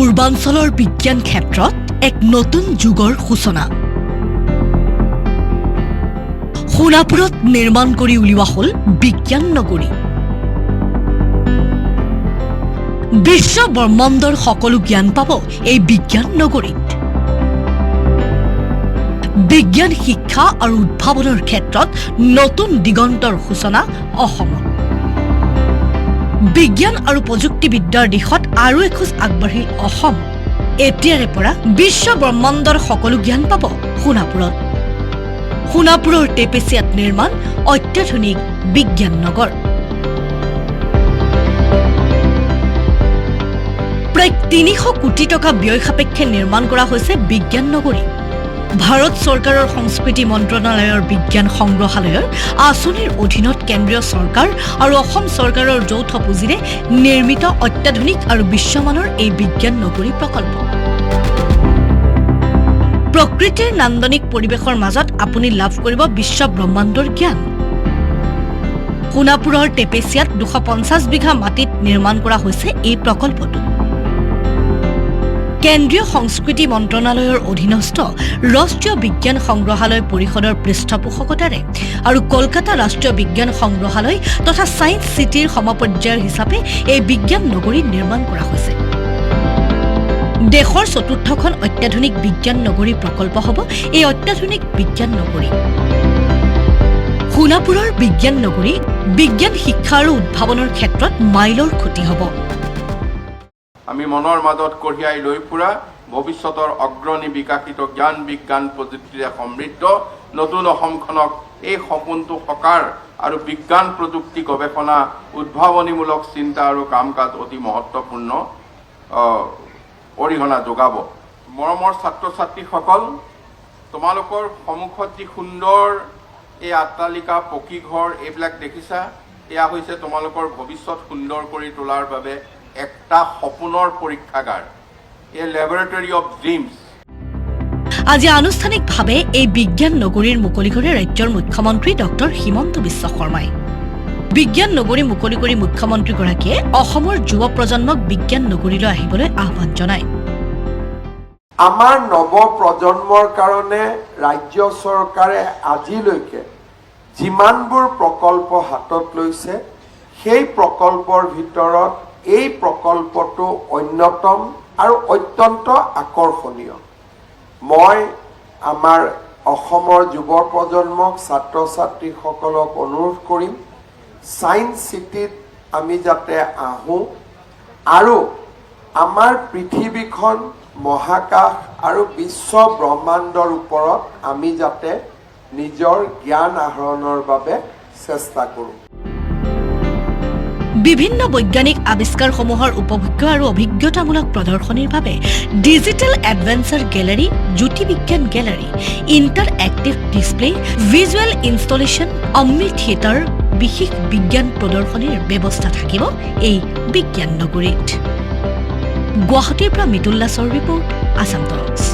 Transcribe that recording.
পূৰ্বাঞ্চলৰ বিজ্ঞান ক্ষেত্ৰত এক নতুন যুগৰ সূচনা সোণাপুৰত নিৰ্মাণ কৰি উলিওৱা হ'ল বিজ্ঞান নগৰী বিশ্ব ব্ৰহ্মাণ্ডৰ সকলো জ্ঞান পাব এই বিজ্ঞান নগৰীত বিজ্ঞান শিক্ষা আৰু উদ্ভাৱনৰ ক্ষেত্ৰত নতুন দিগন্তৰ সূচনা অসমত বিজ্ঞান আৰু প্ৰযুক্তিবিদ্যাৰ দিশত আৰু এখোজ আগবাঢ়িল অসম এতিয়াৰে পৰা বিশ্ব ব্ৰহ্মাণ্ডৰ সকলো জ্ঞান পাব সোণাপুৰত সোণাপুৰৰ টেপেচিয়াত নিৰ্মাণ অত্যাধুনিক বিজ্ঞান নগৰ প্ৰায় ৩০০ কোটি টকা ব্যয় সাপেক্ষে নিৰ্মাণ কৰা হৈছে বিজ্ঞান নগৰী ভাৰত চৰকাৰৰ সংস্কৃতি মন্ত্ৰণালয়ৰ বিজ্ঞান সংগ্ৰহালয়ৰ আঁচনিৰ অধীনত কেন্দ্ৰীয় চৰকাৰ আৰু অসম চৰকাৰৰ যৌথ পুঁজিৰে নিৰ্মিত অত্যাধুনিক আৰু বিশ্বমানৰ এই বিজ্ঞান নগৰী প্ৰকল্প প্ৰকৃতিৰ নান্দনিক পৰিৱেশৰ মাজত আপুনি লাভ কৰিব বিশ্ব ব্ৰহ্মাণ্ডৰ জ্ঞান সোণাপুৰৰ টেপেচিয়াত ২৫০ বিঘা মাটিত নিৰ্মাণ কৰা হৈছে এই প্ৰকল্পটো কেন্দ্ৰীয় সংস্কৃতি মন্ত্ৰণালয়ৰ অধীনস্থ ৰাষ্ট্ৰীয় বিজ্ঞান সংগ্ৰহালয় পৰিষদৰ পৃষ্ঠপোষকতাৰে আৰু কলকাতা ৰাষ্ট্ৰীয় বিজ্ঞান সংগ্ৰহালয় তথা ছায়েন্স চিটিৰ সমপৰ্যায়ৰ হিচাপে এই বিজ্ঞান নগৰী নিৰ্মাণ কৰা হৈছে দেশৰ চতুৰ্থখন অত্যাধুনিক বিজ্ঞান নগৰী প্ৰকল্প হ'ব এই অত্যাধুনিক বিজ্ঞান নগৰী সোণাপুৰৰ বিজ্ঞান নগৰী বিজ্ঞান শিক্ষা আৰু উদ্ভাৱনৰ ক্ষেত্ৰত মাইলৰ খুঁটি হ'ব আমি মনৰ মাজত কঢ়িয়াই লৈ ফুৰা ভৱিষ্যতৰ অগ্ৰণী বিকাশিত জ্ঞান বিজ্ঞান প্ৰযুক্তিৰে সমৃদ্ধ নতুন অসমখনক এই সপোনটো সকাৰ আৰু বিজ্ঞান প্ৰযুক্তি গৱেষণা উদ্ভাৱনীমূলক চিন্তা আৰু কাম কাজ অতি মহত্বপূৰ্ণ অৰিহণা যোগাব মৰমৰ ছাত্ৰ ছাত্ৰীসকল তোমালোকৰ সন্মুখত যি সুন্দৰ এই আট্টালিকা পকী ঘৰ এইবিলাক দেখিছা এয়া হৈছে তোমালোকৰ ভৱিষ্যত সুন্দৰ কৰি তোলাৰ বাবে একটা সপোনৰ পৰীক্ষাগাৰ এ ল্যাবৰেটৰী অফ ড্ৰিমছ আজি আনুষ্ঠানিকভাৱে এই বিজ্ঞান নগৰীৰ মুকলি কৰে ৰাজ্যৰ মুখ্যমন্ত্ৰী ডক্টৰ হিমন্ত বিশ্ব শৰ্মাই বিজ্ঞান নগৰী মুকলি কৰি মুখ্যমন্ত্ৰীগৰাকীয়ে অসমৰ যুৱ প্ৰজন্মক বিজ্ঞান নগৰীলৈ আহিবলৈ আহ্বান জনায় আমাৰ নৱ প্ৰজন্মৰ কাৰণে ৰাজ্য চৰকাৰে আজিলৈকে যিমানবোৰ প্ৰকল্প হাতত লৈছে সেই প্ৰকল্পৰ ভিতৰত এই প্ৰকল্পটো অন্যতম আৰু অত্যন্ত আকৰ্ষণীয় মই আমাৰ অসমৰ যুৱ প্ৰজন্মক ছাত্ৰ ছাত্ৰীসকলক অনুৰোধ কৰিম ছায়েন্স চিটিত আমি যাতে আহোঁ আৰু আমাৰ পৃথিৱীখন মহাকাশ আৰু বিশ্ব ব্ৰহ্মাণ্ডৰ ওপৰত আমি যাতে নিজৰ জ্ঞান আহৰণৰ বাবে চেষ্টা কৰোঁ বিভিন্ন বৈজ্ঞানিক আৱিষ্কাৰসমূহৰ উপভোগ্য আৰু অভিজ্ঞতামূলক প্ৰদৰ্শনীৰ বাবে ডিজিটেল এডভেঞ্চাৰ গেলাৰী জ্যোতি বিজ্ঞান gallery interactive display visual installation omni theatre বিশেষ বিজ্ঞান প্ৰদৰ্শনীৰ ব্যৱস্থা থাকিব এই বিজ্ঞান নগৰীত গুৱাহাটীৰ পৰা মিতুল দাসৰ ৰিপৰ্ট আছাম টক্স